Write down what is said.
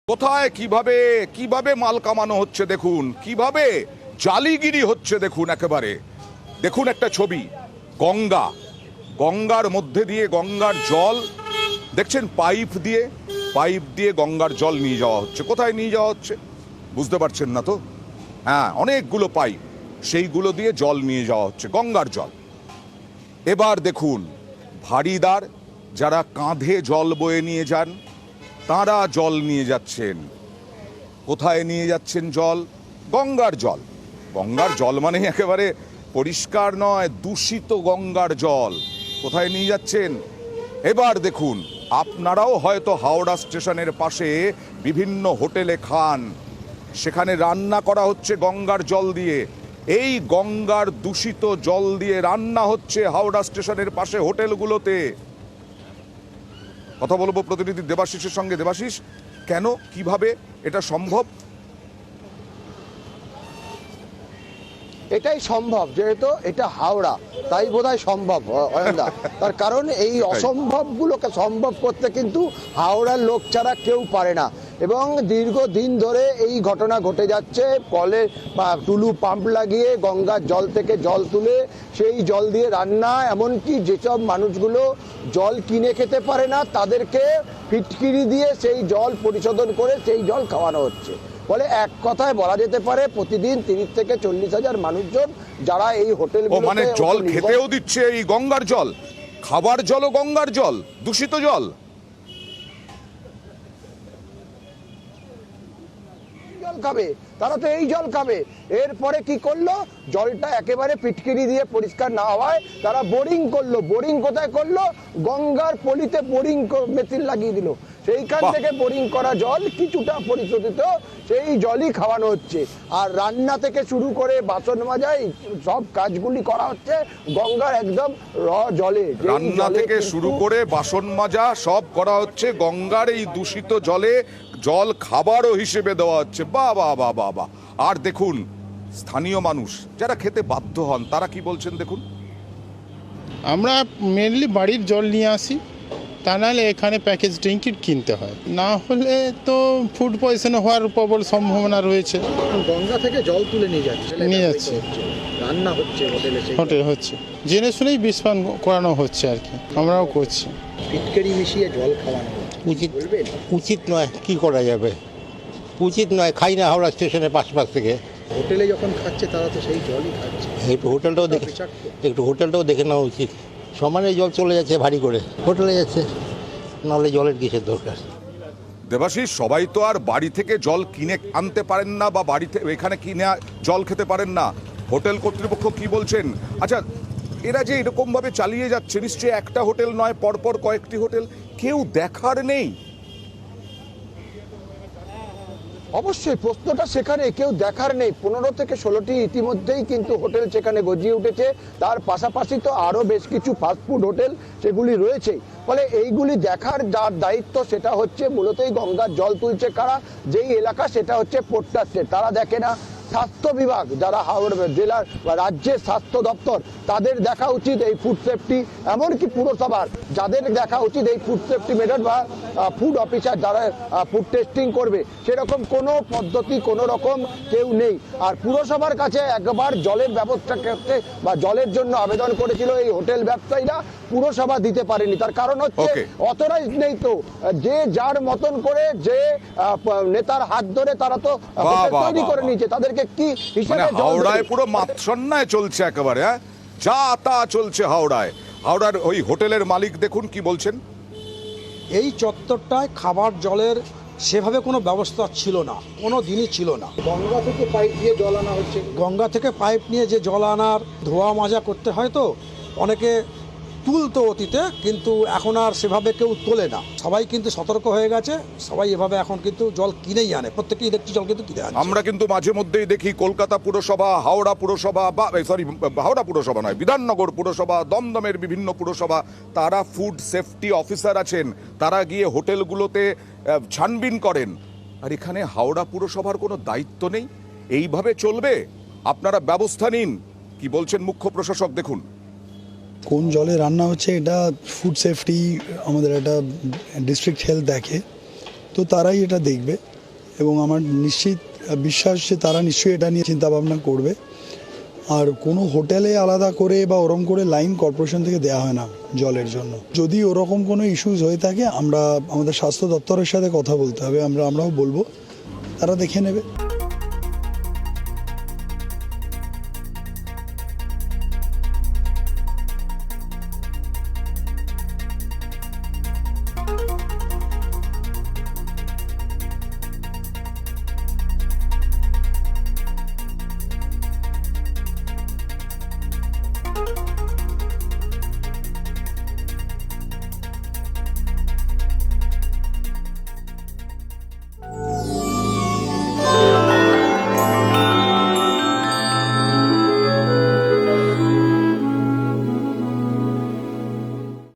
কোথায় কিভাবে কিভাবে মাল কামানো হচ্ছে দেখুন, কিভাবে জালিগিরি হচ্ছে দেখুন। একেবারে দেখুন একটা ছবি, গঙ্গা, গঙ্গার মধ্যে দিয়ে গঙ্গার জল দেখছেন, পাইপ দিয়ে গঙ্গার জল নিয়ে যাওয়া হচ্ছে। কোথায় নিয়ে যাওয়া হচ্ছে বুঝতে পারছেন না তো? হ্যাঁ, অনেকগুলো পাইপ, সেইগুলো দিয়ে জল নিয়ে যাওয়া হচ্ছে, গঙ্গার জল। এবার দেখুন ভারীদার যারা কাঁধে জল বয়ে নিয়ে যান, তারা জল নিয়ে যাচ্ছেন। কোথায় নিয়ে যাচ্ছেন জল? গঙ্গার জল। গঙ্গার জল মানে একেবারে পরিষ্কার নয়, দূষিত গঙ্গার জল। কোথায় নিয়ে যাচ্ছেন? এবার দেখুন, আপনারাও হয়তো হাওড়া স্টেশনের পাশে বিভিন্ন হোটেলে খান, সেখানে রান্না করা হচ্ছে গঙ্গার জল দিয়ে। এই গঙ্গার দূষিত জল দিয়ে রান্না হচ্ছে হাওড়া স্টেশনের পাশে হোটেলগুলোতে। কথা বলবো প্রতিনিধি দেবাশিসের সঙ্গে। দেবাশিস, কেন, কিভাবে এটা সম্ভব? এটাই সম্ভব, যেহেতু এটা হাওড়া, তাই বোধহয় সম্ভব অয়নদা। তার কারণ এই অসম্ভবগুলোকে সম্ভব করতে কিন্তু হাওড়ার লোক ছাড়া কেউ পারে না। এবং দীর্ঘদিন ধরে এই ঘটনা ঘটে যাচ্ছে। কলে বা টুলু পাম্প লাগিয়ে গঙ্গার জল থেকে জল তুলে সেই জল দিয়ে রান্না, এমনকি যেসব মানুষগুলো জল কিনে খেতে পারে না তাদেরকে ফিটকিরি দিয়ে সেই জল পরিশোধন করে সেই জল খাওয়ানো হচ্ছে। ফলে এক কথায় বলা যেতে পারে প্রতিদিন 30 থেকে 40 হাজার মানুষজন যারা এই হোটেল, মানে জল খেতেও দিচ্ছে এই গঙ্গার জল, খাবার জলও গঙ্গার জল, দূষিত জল। খাবে তারা তো এই জল খাবে। এরপরে কি করলো, জলটা একেবারে ফিটকিরি দিয়ে পরিষ্কার না হওয়ায় তারা বোরিং করলো। বোরিং কোথায় করলো? গঙ্গার পলিতে বোরিং মেশিন লাগিয়ে দিল। সেইখান থেকে বোরিং করা জল কিছুটা পরিশোধিত, সেই জলই খাওয়ানো হচ্ছে। আর রান্না থেকে শুরু করে বাসন মাজাই সব কাজগুলি করা হচ্ছে গঙ্গার একদম জলে। রান্না থেকে শুরু করে বাসন মাজা সব করা হচ্ছে গঙ্গার এই দূষিত জলে। জল খাবারও হিসেবে দেওয়া হচ্ছে। বাহ বাহ বাহ বাহ বাহ। আর দেখুন স্থানীয় মানুষ যারা খেতে বাধ্য হন তারা কি বলছেন দেখুন। আমরা মেনলি বাড়ির জল নিয়ে আসি, তা নাহলে এখানে প্যাকেজ ড্রিঙ্ক কিনতে হয়, না হলে তো ফুড পয়জন হওয়ার প্রবল সম্ভাবনা রয়েছে। গঙ্গা থেকে জল তুলে নিয়ে যাচ্ছে, রান্না হচ্ছে হোটেলে হচ্ছে, জেনে শুনেই বিষপান করানো হচ্ছে আর কি, আমরাও করছি। ফিটকারি মিশিয়ে জল খাওয়ানো উচিত নয়, কি করা যাবে, উচিত নয়। খাই না হাওড়া স্টেশনের পাশ থেকে। হোটেলে যখন খাচ্ছে তারা তো সেই জলই খাচ্ছে। একটু হোটেলটাও দেখে নেওয়া উচিত। সমানে জল চলে যাচ্ছে ভারী করে, হোটেলে যাচ্ছে, নাহলে জলের কিসের দরকার? দেবাশিস, সবাই তো আর বাড়ি থেকে জল কিনে আনতে পারেন না, বা বাড়িতে এখানে কিনে জল খেতে পারেন না। হোটেল কর্তৃপক্ষ কি বলছেন? আচ্ছা, এরা যে এরকম ভাবে চালিয়ে যাচ্ছে, নিশ্চয়ই একটা হোটেল নয়, পরপর কয়েকটি হোটেল, কেউ দেখার নেই? অবশ্যই প্রশ্নটা সেখানে, কেউ দেখার নেই। 15 থেকে 16টি ইতিমধ্যেই কিন্তু হোটেল সেখানে গজিয়ে উঠেছে। তার পাশাপাশি তো আরো বেশ কিছু ফাস্টফুড হোটেল সেগুলি রয়েছে। ফলে এইগুলি দেখার যার দায়িত্ব সেটা হচ্ছে মূলত এই গঙ্গার জল তুলছে কারা, যেই এলাকা সেটা হচ্ছে পোর্টার স্টেট, তারা দেখে না। স্বাস্থ্য বিভাগ, যারা হাওড়া জেলার বা রাজ্যের স্বাস্থ্য দপ্তর, তাদের দেখা উচিত এই ফুড সেফটি, এমনকি পুরসভার যাদের দেখা উচিত এই ফুড সেফটি মেথড বা ফুড অফিসার যারা ফুড টেস্টিং করবে, সেরকম কোনো পদ্ধতি কোনো রকম কেউ নেই। আর পুরসভার কাছে একবার জলের ব্যবস্থা করতে বা জলের জন্য আবেদন করেছিল এই হোটেল ব্যবসায়ীরা, পুরসভা দিতে পারেনি। তার কারণ হচ্ছে অথরাইজ নেই। তো যে যার মতন করে, যে নেতার হাত ধরে তারা তো তৈরি করে নিয়েছে, তাদেরকে কি হিসেবে হাওড়ায় পুরো মাৎসন্যায় চলছে একেবারে, যা তা চলছে হাওড়ায়। হাওড়ার ওই হোটেলের মালিক দেখুন কি বলছেন। এই চত্বরটায় খাবার জলের সেভাবে কোনো ব্যবস্থা ছিল না, কোনো দিনই ছিল না। গঙ্গা থেকে পাইপ দিয়ে জল আনা হচ্ছে, গঙ্গা থেকে পাইপ নিয়ে যে জল আনার ধোয়া মাজা করতে হয়, তো অনেকে তুলতো অতীতে, কিন্তু এখন আর সেভাবে কেউ তোলে না। সবাই কিন্তু সতর্ক হয়ে গেছে, সবাই এভাবে এখন কিন্তু জল কিনেই আনে, প্রত্যেকটি ইলেকট্রিক জল কিন্তু কিনে আনে। আমরা কিন্তু মাঝে মধ্যেই দেখি কলকাতা পুরসভা, হাওড়া পুরসভা, বা হাওড়া পুরসভা নয়, বিধাননগর পুরসভা, দমদমের বিভিন্ন পুরসভা, তারা ফুড সেফটি অফিসার আছেন, তারা গিয়ে হোটেলগুলোতে ছানবিন করেন। আর এখানে হাওড়া পুরসভার কোনো দায়িত্ব নেই। এইভাবে চলবে? আপনারা ব্যবস্থা নিন। কি বলছেন মুখ্য প্রশাসক দেখুন। কোন জলে রান্না হচ্ছে এটা ফুড সেফটি আমাদের একটা ডিস্ট্রিক্ট হেলথ দেখে, তো তারাই এটা দেখবে। এবং আমার নিশ্চিত বিশ্বাস যে তারা নিশ্চয়ই এটা নিয়ে চিন্তা ভাবনা করবে। আর কোনো হোটেলে আলাদা করে বা ওরকম করে লাইন কর্পোরেশন থেকে দেওয়া হয় না জলের জন্য। যদি ওরকম কোনো ইস্যুস হয়ে থাকে আমরা আমাদের স্বাস্থ্য দপ্তরের সাথে কথা বলতে হবে, আমরাও বলবো, তারা দেখে নেবে।